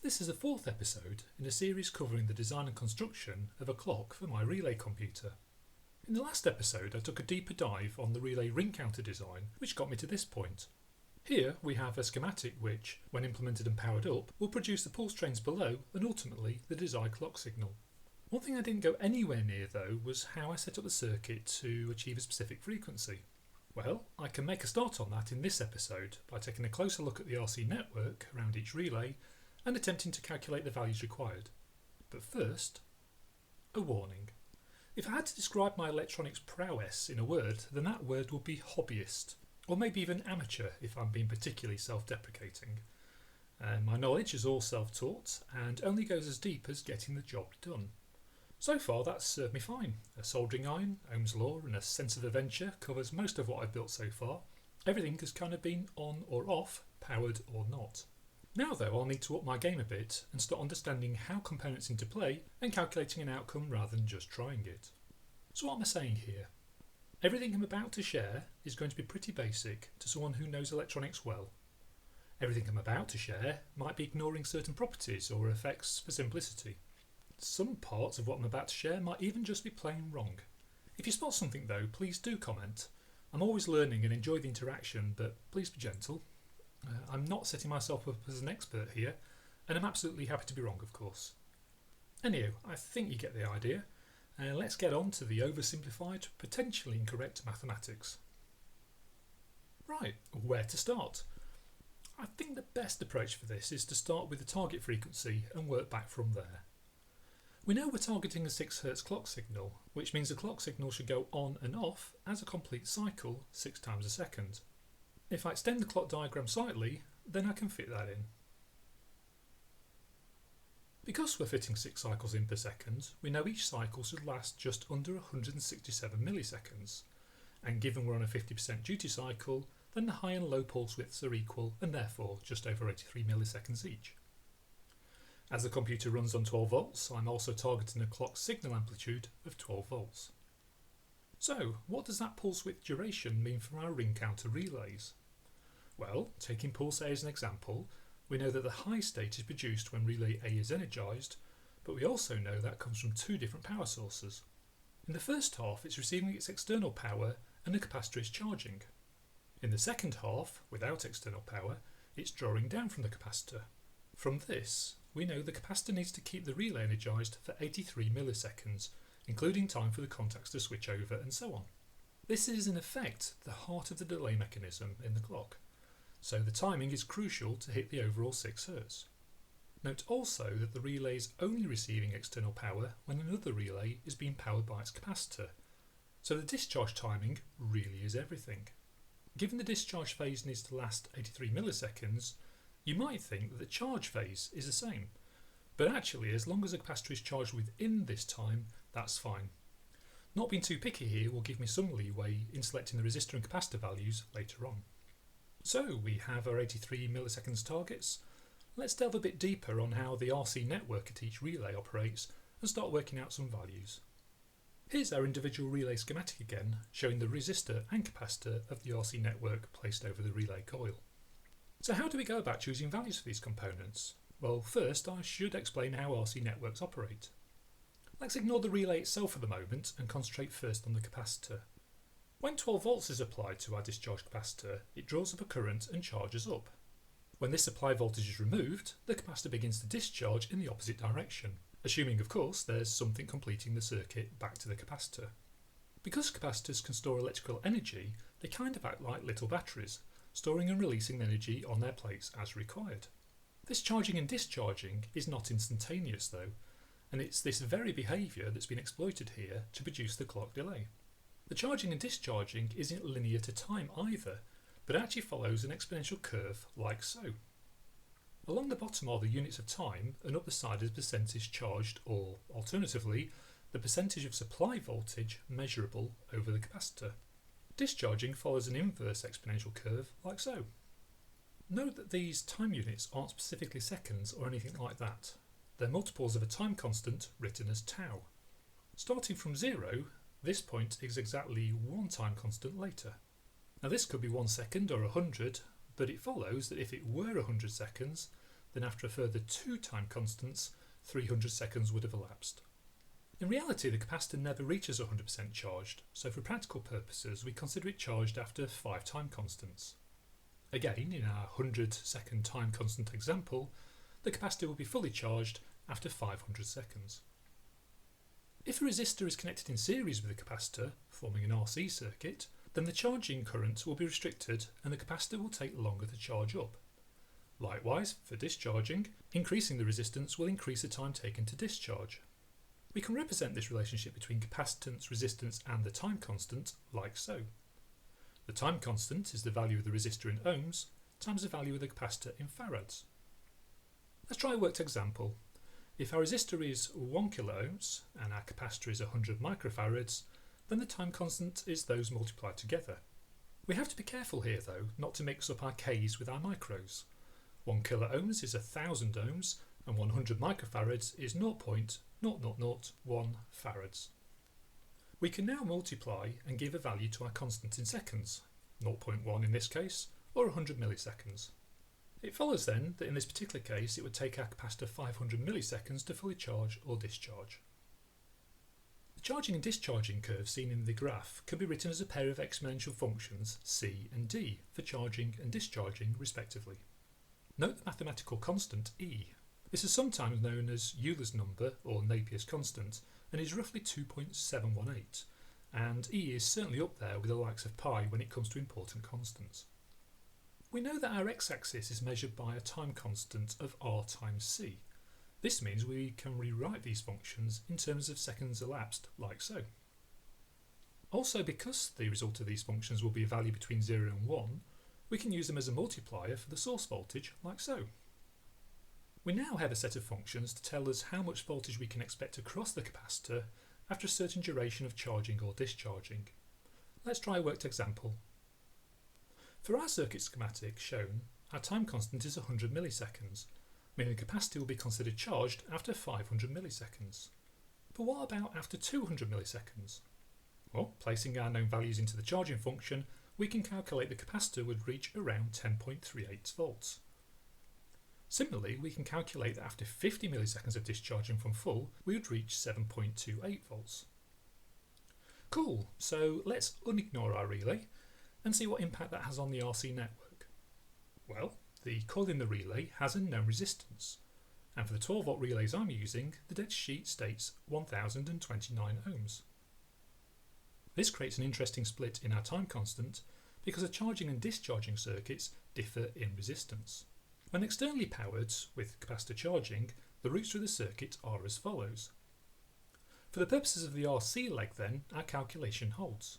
This is the fourth episode in a series covering the design and construction of a clock for my relay computer. In the last episode I took a deeper dive on the relay ring counter design which got me to this point. Here we have a schematic which, when implemented and powered up, will produce the pulse trains below and ultimately the desired clock signal. One thing I didn't go anywhere near though was how I set up the circuit to achieve a specific frequency. Well, I can make a start on that in this episode by taking a closer look at the RC network around each relay and attempting to calculate the values required. But first, a warning. If I had to describe my electronics prowess in a word, then that word would be hobbyist, or maybe even amateur if I'm being particularly self-deprecating. My knowledge is all self-taught and only goes as deep as getting the job done. So far that's served me fine. A soldering iron, Ohm's law and a sense of adventure covers most of what I've built so far. Everything has kind of been on or off, powered or not. Now though, I'll need to up my game a bit and start understanding how components interplay and calculating an outcome rather than just trying it. So what am I saying here? Everything I'm about to share is going to be pretty basic to someone who knows electronics well. Everything I'm about to share might be ignoring certain properties or effects for simplicity. Some parts of what I'm about to share might even just be plain wrong. If you spot something though, please do comment. I'm always learning and enjoy the interaction, but please be gentle. I'm not setting myself up as an expert here, and I'm absolutely happy to be wrong, of course. Anyhow, I think you get the idea. Let's get on to the oversimplified, potentially incorrect mathematics. Right, where to start? I think the best approach for this is to start with the target frequency and work back from there. We know we're targeting a 6 Hz clock signal, which means the clock signal should go on and off as a complete cycle 6 times a second. If I extend the clock diagram slightly, then I can fit that in. Because we're fitting 6 cycles in per second, we know each cycle should last just under 167 milliseconds, and given we're on a 50% duty cycle, then the high and low pulse widths are equal and therefore just over 83 milliseconds each. As the computer runs on 12 volts, I'm also targeting a clock signal amplitude of 12 volts. So, what does that pulse width duration mean for our ring counter relays? Well, taking pulse A as an example, we know that the high state is produced when relay A is energised, but we also know that comes from two different power sources. In the first half, it's receiving its external power and the capacitor is charging. In the second half, without external power, it's drawing down from the capacitor. From this, we know the capacitor needs to keep the relay energised for 83 milliseconds, including time for the contacts to switch over and so on. This is in effect the heart of the delay mechanism in the clock, so the timing is crucial to hit the overall 6 Hz. Note also that the relay is only receiving external power when another relay is being powered by its capacitor, so the discharge timing really is everything. Given the discharge phase needs to last 83 milliseconds, you might think that the charge phase is the same, but actually as long as the capacitor is charged within this time, that's fine. Not being too picky here will give me some leeway in selecting the resistor and capacitor values later on. So we have our 83 milliseconds targets. Let's delve a bit deeper on how the RC network at each relay operates and start working out some values. Here's our individual relay schematic again, showing the resistor and capacitor of the RC network placed over the relay coil. So how do we go about choosing values for these components? Well, first I should explain how RC networks operate. Let's ignore the relay itself for the moment and concentrate first on the capacitor. When 12 volts is applied to our discharge capacitor, it draws up a current and charges up. When this supply voltage is removed, the capacitor begins to discharge in the opposite direction, assuming of course there's something completing the circuit back to the capacitor. Because capacitors can store electrical energy, they kind of act like little batteries, storing and releasing energy on their plates as required. This charging and discharging is not instantaneous though, and it's this very behaviour that's been exploited here to produce the clock delay. The charging and discharging isn't linear to time either, but actually follows an exponential curve like so. Along the bottom are the units of time and up the side is percentage charged, or alternatively, the percentage of supply voltage measurable over the capacitor. Discharging follows an inverse exponential curve like so. Note that these time units aren't specifically seconds or anything like that. They're multiples of a time constant written as tau. Starting from 0, this point is exactly one time constant later. Now this could be 1 second or 100, but it follows that if it were 100 seconds, then after a further 2 time constants, 300 seconds would have elapsed. In reality, the capacitor never reaches 100% charged, so for practical purposes we consider it charged after 5 time constants. Again, in our 100-second time constant example, the capacitor will be fully charged after 500 seconds. If a resistor is connected in series with a capacitor, forming an RC circuit, then the charging current will be restricted and the capacitor will take longer to charge up. Likewise, for discharging, increasing the resistance will increase the time taken to discharge. We can represent this relationship between capacitance, resistance and the time constant like so. The time constant is the value of the resistor in ohms times the value of the capacitor in farads. Let's try a worked example. If our resistor is 1 kiloohms and our capacitor is 100 microfarads, then the time constant is those multiplied together. We have to be careful here though, not to mix up our k's with our micros. 1 kiloohms is 1000 ohms and 100 microfarads is 0.0001 farads. We can now multiply and give a value to our constant in seconds, 0.1 in this case, or 100 milliseconds. It follows then that in this particular case it would take our capacitor 500 milliseconds to fully charge or discharge. The charging and discharging curve seen in the graph can be written as a pair of exponential functions c and d for charging and discharging respectively. Note the mathematical constant e. This is sometimes known as Euler's number or Napier's constant and is roughly 2.718, and e is certainly up there with the likes of pi when it comes to important constants. We know that our x-axis is measured by a time constant of r times c. This means we can rewrite these functions in terms of seconds elapsed, like so. Also, because the result of these functions will be a value between 0 and 1, we can use them as a multiplier for the source voltage, like so. We now have a set of functions to tell us how much voltage we can expect across the capacitor after a certain duration of charging or discharging. Let's try a worked example. For our circuit schematic shown, our time constant is 100 milliseconds, meaning the capacitor will be considered charged after 500 milliseconds. But what about after 200 milliseconds? Well, placing our known values into the charging function, we can calculate the capacitor would reach around 10.38 volts. Similarly, we can calculate that after 50 milliseconds of discharging from full, we would reach 7.28 volts. Cool, so let's unignore our relay and see what impact that has on the RC network. Well, the coil in the relay has a known resistance, and for the 12 volt relays I'm using, the data sheet states 1029 ohms. This creates an interesting split in our time constant because the charging and discharging circuits differ in resistance. When externally powered with capacitor charging, the routes through the circuit are as follows. For the purposes of the RC leg then, our calculation holds.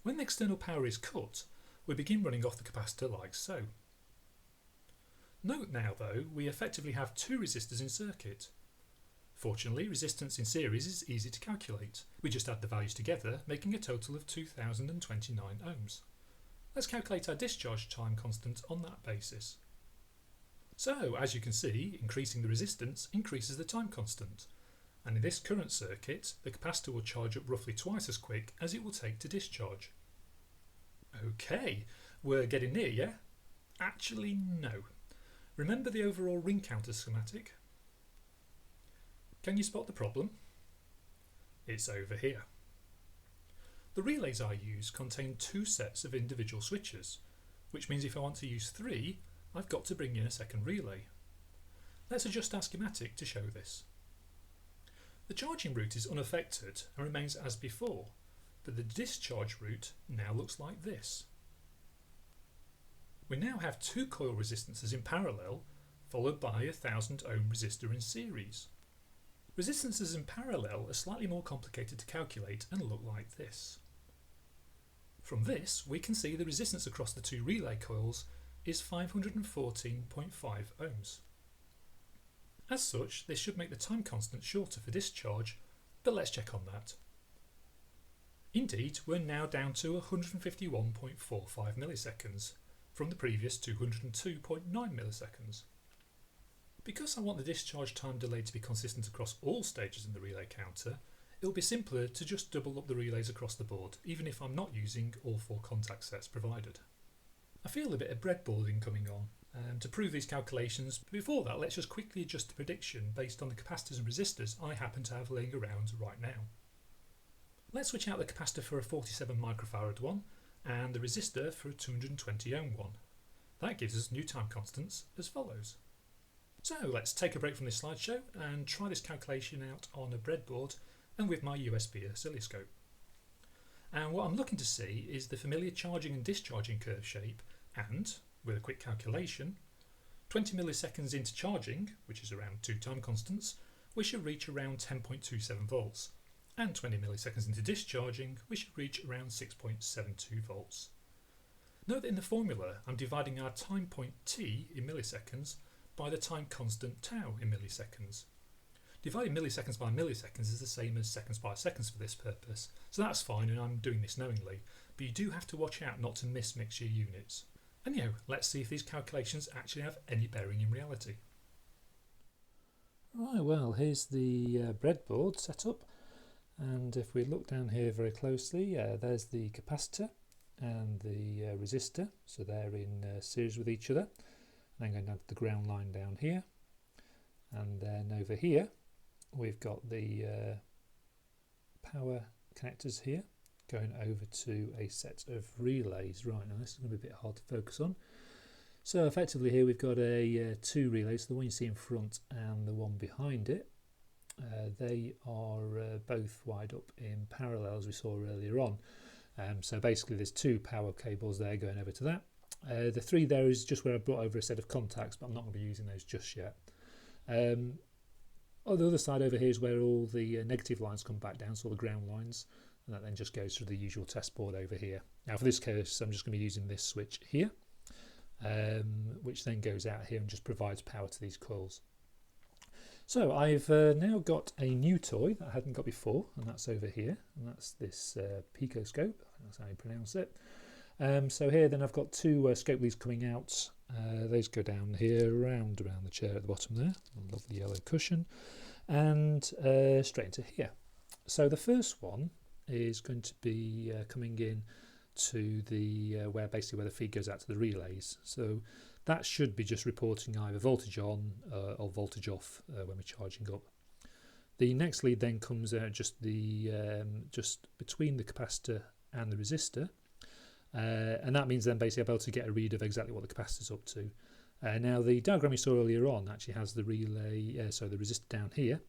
When the external power is cut, we begin running off the capacitor like so. Note now though, we effectively have 2 resistors in circuit. Fortunately, resistance in series is easy to calculate. We just add the values together, making a total of 2029 ohms. Let's calculate our discharge time constant on that basis. So, as you can see, increasing the resistance increases the time constant. And in this current circuit, the capacitor will charge up roughly twice as quick as it will take to discharge. Okay, we're getting near, yeah? Actually, no. Remember the overall ring counter schematic? Can you spot the problem? It's over here. The relays I use contain 2 sets of individual switches, which means if I want to use 3, I've got to bring in a second relay. Let's adjust our schematic to show this. The charging route is unaffected and remains as before, but the discharge route now looks like this. We now have 2 coil resistances in parallel, followed by a 1000 ohm resistor in series. Resistances in parallel are slightly more complicated to calculate and look like this. From this, we can see the resistance across the 2 relay coils is 514.5 ohms. As such, this should make the time constant shorter for discharge, but let's check on that. Indeed, we're now down to 151.45 milliseconds from the previous 202.9 milliseconds. Because I want the discharge time delay to be consistent across all stages in the relay counter, it will be simpler to just double up the relays across the board, even if I'm not using all 4 contact sets provided. I feel a bit of breadboarding coming on, to prove these calculations. But before that, let's just quickly adjust the prediction based on the capacitors and resistors I happen to have laying around right now. Let's switch out the capacitor for a 47 microfarad one and the resistor for a 220 ohm one. That gives us new time constants as follows. So let's take a break from this slideshow and try this calculation out on a breadboard and with my USB oscilloscope. And what I'm looking to see is the familiar charging and discharging curve shape, and, with a quick calculation, 20 milliseconds into charging, which is around 2 time constants, we should reach around 10.27 volts, and 20 milliseconds into discharging, we should reach around 6.72 volts. Note that in the formula I'm dividing our time point t in milliseconds by the time constant tau in milliseconds. Dividing milliseconds by milliseconds is the same as seconds by seconds for this purpose, so that's fine and I'm doing this knowingly, but you do have to watch out not to mismix your units. Anyhow, let's see if these calculations actually have any bearing in reality. Right, well, here's the breadboard set up, and if we look down here very closely, there's the capacitor and the resistor, so they're in series with each other. And then going down to the ground line down here, and then over here we've got the power connectors here going over to a set of relays. Right, now this is going to be a bit hard to focus on. So effectively here we've got two relays, the one you see in front and the one behind it. They are both wired up in parallel as we saw earlier on. So basically there's two power cables there going over to that. The three there is just where I brought over a set of contacts, but I'm not going to be using those just yet. On the other side over here is where all the negative lines come back down, so all the ground lines, and that then just goes through the usual test board over here. Now for this case I'm just going to be using this switch here, which then goes out here and just provides power to these coils. So I've now got a new toy that I hadn't got before, and that's over here, and that's this picoscope, that's how you pronounce it. So here then I've got two scope leads coming out. Those go down here around the chair at the bottom there, a lovely yellow cushion, and straight into here. So the first one is going to be coming in to the where the feed goes out to the relays. So that should be just reporting either voltage on or voltage off when we're charging up. The next lead then comes out just between the capacitor and the resistor. And that means then basically I'll be able to get a read of exactly what the capacitor's up to. Now the diagram we saw earlier on actually has the relay, so the resistor down here,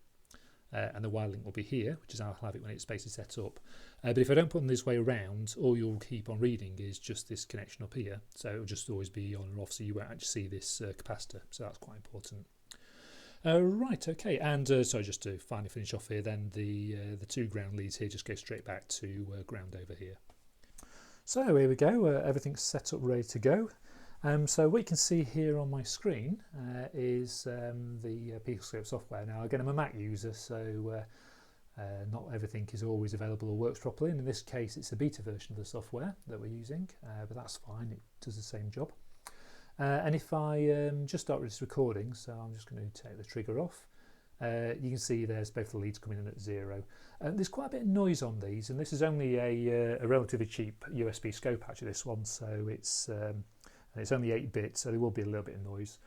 and the wire link will be here, which is how I'll have it when it's basically set up. But if I don't put them this way around, all you'll keep on reading is just this connection up here, so it'll just always be on or off, so you won't actually see this capacitor, so that's quite important. Right, okay, and so just to finally finish off here, then the two ground leads here just go straight back to ground over here. So here we go, everything's set up ready to go. So what you can see here on my screen is the picoscope software. Now again, I'm a Mac user, so not everything is always available or works properly, and in this case it's a beta version of the software that we're using, but that's fine, it does the same job. And if I just start with this recording, so I'm just going to take the trigger off, you can see there's both the leads coming in at 0. There's quite a bit of noise on these, and this is only a relatively cheap USB scope actually, this one, so it's only 8-bit, so there will be a little bit of noise.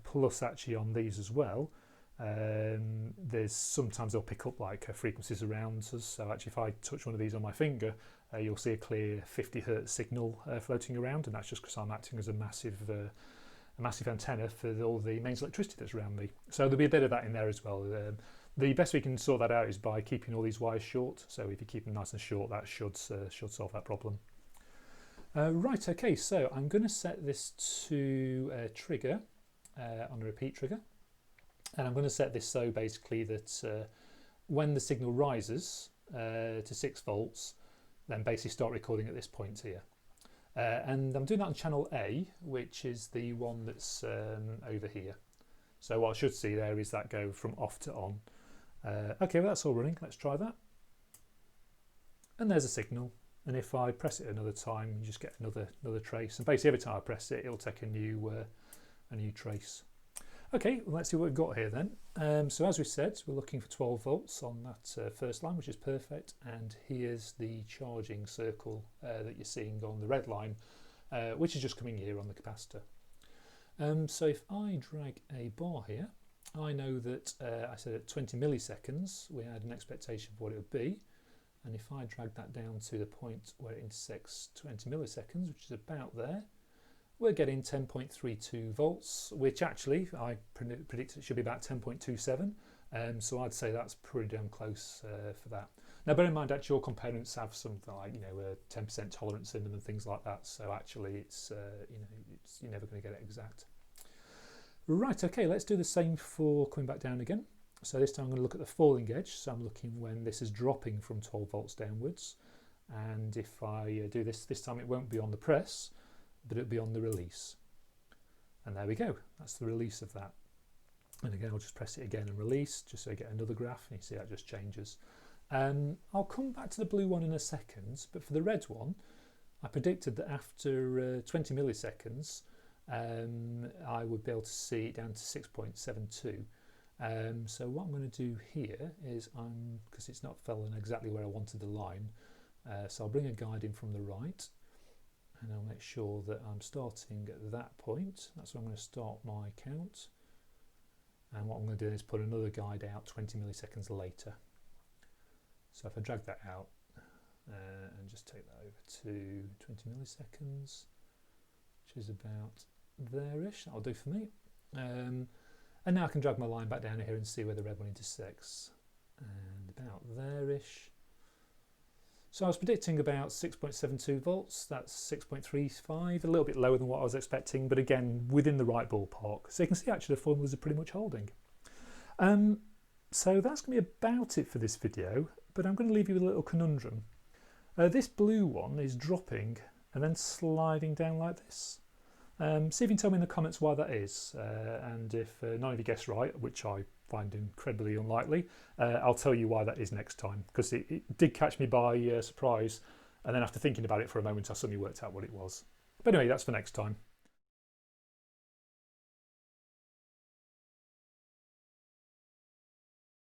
Plus actually on these as well, there's sometimes they'll pick up like frequencies around us, so actually if I touch one of these on my finger, you'll see a clear 50 Hz signal floating around, and that's just because I'm acting as a massive antenna for all the mains electricity that's around me. So there'll be a bit of that in there as well. The best we can sort that out is by keeping all these wires short, so if you keep them nice and short, that should solve that problem. Right, okay, so I'm going to set this to trigger on a repeat trigger, and I'm going to set this so basically that when the signal rises to 6 volts, then basically start recording at this point here. And I'm doing that on channel A, which is the one that's over here. So what I should see there is that go from off to on. Okay, well that's all running, let's try that. And there's a signal, and if I press it another time, you just get another trace, and basically every time I press it, it'll take a new trace. Okay, well, let's see what we've got here then. So as we said, we're looking for 12 volts on that first line, which is perfect, and here's the charging circle that you're seeing on the red line, which is just coming here on the capacitor. So if I drag a bar here, I know that I said at 20 milliseconds we had an expectation of what it would be, and if I drag that down to the point where it intersects 20 milliseconds, which is about there, we're getting 10.32 volts, which actually I predict it should be about 10.27. So I'd say that's pretty damn close for that. Now, bear in mind, actually, your components have something like a 10% tolerance in them and things like that. So actually, it's you're never going to get it exact. Right. Okay. Let's do the same for coming back down again. So this time I'm going to look at the falling edge. So I'm looking when this is dropping from 12 volts downwards. And if I do this time, it won't be on the press, but it'll be on the release. And there we go. That's the release of that. And again, I'll just press it again and release, just so I get another graph, and you see that just changes. I'll come back to the blue one in a second, but for the red one, I predicted that after 20 milliseconds, I would be able to see it down to 6.72. So what I'm going to do here is, because it's not fallen exactly where I wanted the line, so I'll bring a guide in from the right, and I'll make sure that I'm starting at that point. That's where I'm going to start my count. And what I'm going to do is put another guide out 20 milliseconds later. So if I drag that out and just take that over to 20 milliseconds, which is about there-ish, that'll do for me. And now I can drag my line back down here and see where the red one intersects. And about there-ish. So I was predicting about 6.72 volts, that's 6.35, a little bit lower than what I was expecting, but again, within the right ballpark. So you can see actually the formulas are pretty much holding. So that's going to be about it for this video, but I'm going to leave you with a little conundrum. This blue one is dropping and then sliding down like this. See if you can tell me in the comments why that is, and if none of you guess right, which I find incredibly unlikely, I'll tell you why that is next time, because it did catch me by surprise, and then after thinking about it for a moment I suddenly worked out what it was. But anyway, that's for next time.